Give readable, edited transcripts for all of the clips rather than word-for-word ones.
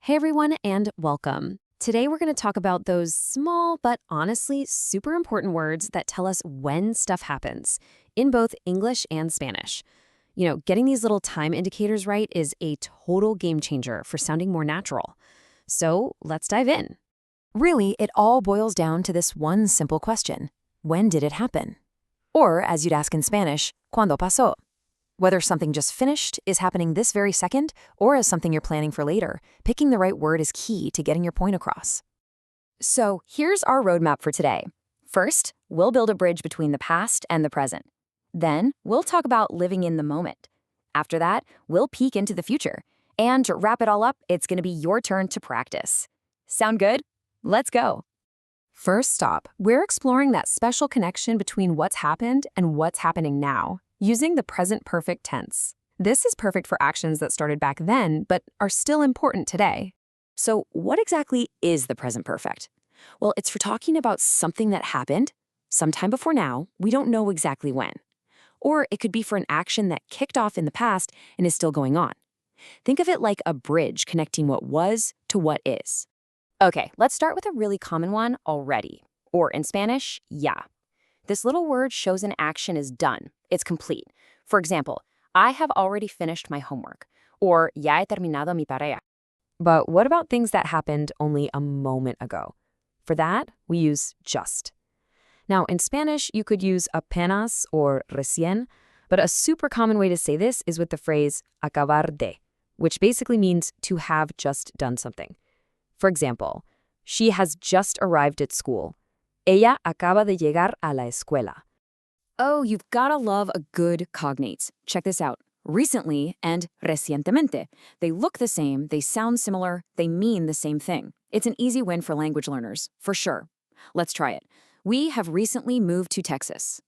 Hey everyone, and welcome. Today we're going to talk about those small but honestly super important words that tell us when stuff happens in both English and Spanish. Getting these little time indicators right is a total game changer for sounding more natural. So let's dive in. Really, it all boils down to this one simple question. When did it happen? Or, as you'd ask in Spanish, ¿cuándo pasó? Whether something just finished, is happening this very second, or is something you're planning for later, picking the right word is key to getting your point across. So here's our roadmap for today. First, we'll build a bridge between the past and the present. Then, we'll talk about living in the moment. After that, we'll peek into the future. And to wrap it all up, it's going to be your turn to practice. Sound good? Let's go. First stop, we're exploring that special connection between what's happened and what's happening now, using the present perfect tense. This is perfect for actions that started back then, but are still important today. So what exactly is the present perfect? Well, it's for talking about something that happened sometime before now, we don't know exactly when. Or it could be for an action that kicked off in the past and is still going on. Think of it like a bridge connecting what was to what is. Okay, let's start with a really common one, already. Or in Spanish, ya. This little word shows an action is done. It's complete. For example, I have already finished my homework. Or ya he terminado mi tarea. But what about things that happened only a moment ago? For that, we use just. Now, in Spanish, you could use apenas or recién, but a super common way to say this is with the phrase acabar de, which basically means to have just done something. For example, she has just arrived at school. Ella acaba de llegar a la escuela. Oh, you've gotta love a good cognates. Check this out. Recently and recientemente. They look the same, they sound similar, they mean the same thing. It's an easy win for language learners, for sure. Let's try it. We have recently moved to Texas.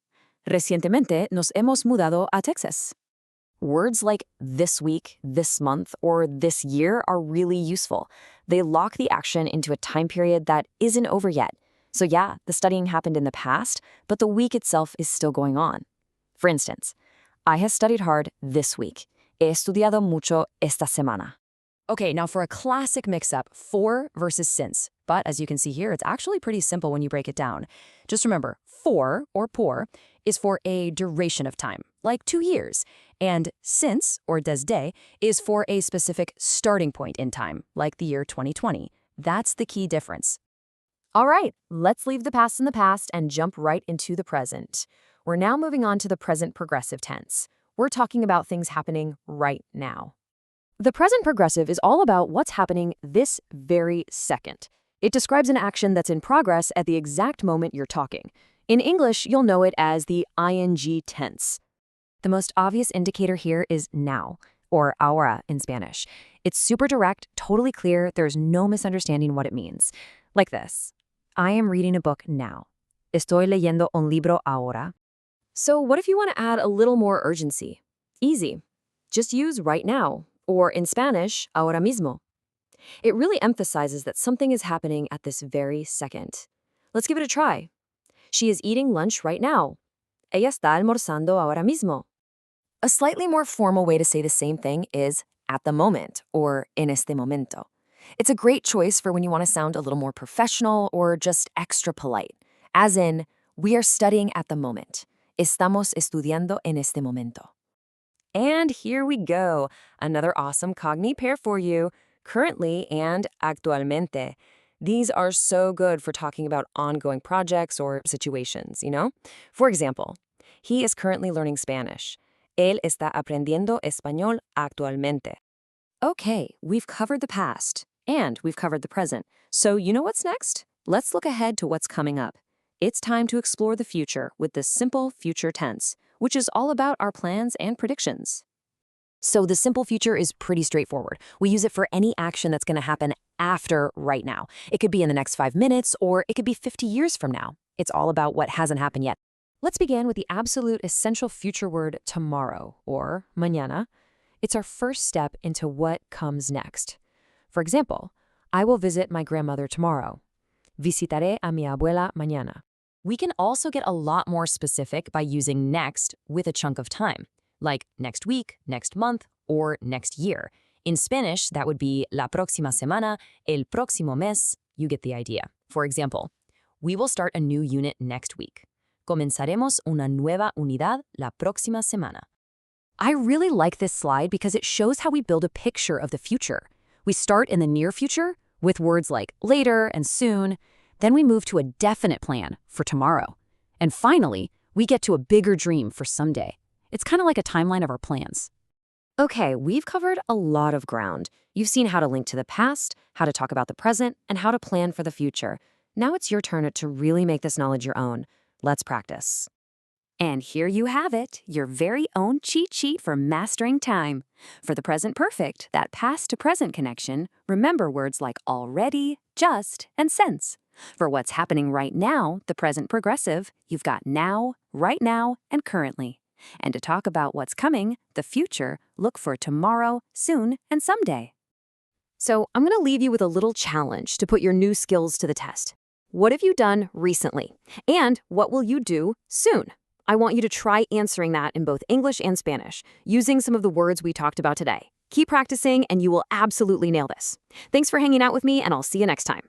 Recientemente nos hemos mudado a Texas. Words like this week, this month, or this year are really useful. They lock the action into a time period that isn't over yet. So yeah, the studying happened in the past, but the week itself is still going on. For instance, I have studied hard this week. He estudiado mucho esta semana. Okay, now for a classic mix-up, for versus since. But as you can see here, it's actually pretty simple when you break it down. Just remember, for, or por, is for a duration of time, like 2 years. And since, or desde, is for a specific starting point in time, like the year 2020. That's the key difference. All right, let's leave the past in the past and jump right into the present. We're now moving on to the present progressive tense. We're talking about things happening right now. The present progressive is all about what's happening this very second. It describes an action that's in progress at the exact moment you're talking. In English, you'll know it as the ing tense. The most obvious indicator here is now, or ahora in Spanish. It's super direct, totally clear, there's no misunderstanding what it means. Like this. I am reading a book now. Estoy leyendo un libro ahora. So what if you want to add a little more urgency? Easy. Just use right now, or in Spanish, ahora mismo. It really emphasizes that something is happening at this very second. Let's give it a try. She is eating lunch right now. Ella está almorzando ahora mismo. A slightly more formal way to say the same thing is at the moment, or en este momento. It's a great choice for when you want to sound a little more professional or just extra polite. As in, we are studying at the moment. Estamos estudiando en este momento. And here we go. Another awesome cognate pair for you. Currently and actualmente. These are so good for talking about ongoing projects or situations, For example, he is currently learning Spanish. Él está aprendiendo español actualmente. Okay, we've covered the past. And we've covered the present. So you know what's next? Let's look ahead to what's coming up. It's time to explore the future with the simple future tense, which is all about our plans and predictions. So the simple future is pretty straightforward. We use it for any action that's going to happen after right now. It could be in the next 5 minutes, or it could be 50 years from now. It's all about what hasn't happened yet. Let's begin with the absolute essential future word tomorrow, or mañana. It's our first step into what comes next. For example, I will visit my grandmother tomorrow. Visitaré a mi abuela mañana. We can also get a lot more specific by using next with a chunk of time, like next week, next month, or next year. In Spanish, that would be la próxima semana, el próximo mes. You get the idea. For example, we will start a new unit next week. Comenzaremos una nueva unidad la próxima semana. I really like this slide because it shows how we build a picture of the future. We start in the near future with words like later and soon. Then we move to a definite plan for tomorrow. And finally, we get to a bigger dream for someday. It's kind of like a timeline of our plans. Okay, we've covered a lot of ground. You've seen how to link to the past, how to talk about the present, and how to plan for the future. Now it's your turn to really make this knowledge your own. Let's practice. And here you have it, your very own cheat sheet for mastering time. For the present perfect, that past to present connection, remember words like already, just, and since. For what's happening right now, the present progressive, you've got now, right now, and currently. And to talk about what's coming, the future, look for tomorrow, soon, and someday. So I'm going to leave you with a little challenge to put your new skills to the test. What have you done recently? And what will you do soon? I want you to try answering that in both English and Spanish, using some of the words we talked about today. Keep practicing, and you will absolutely nail this. Thanks for hanging out with me, and I'll see you next time.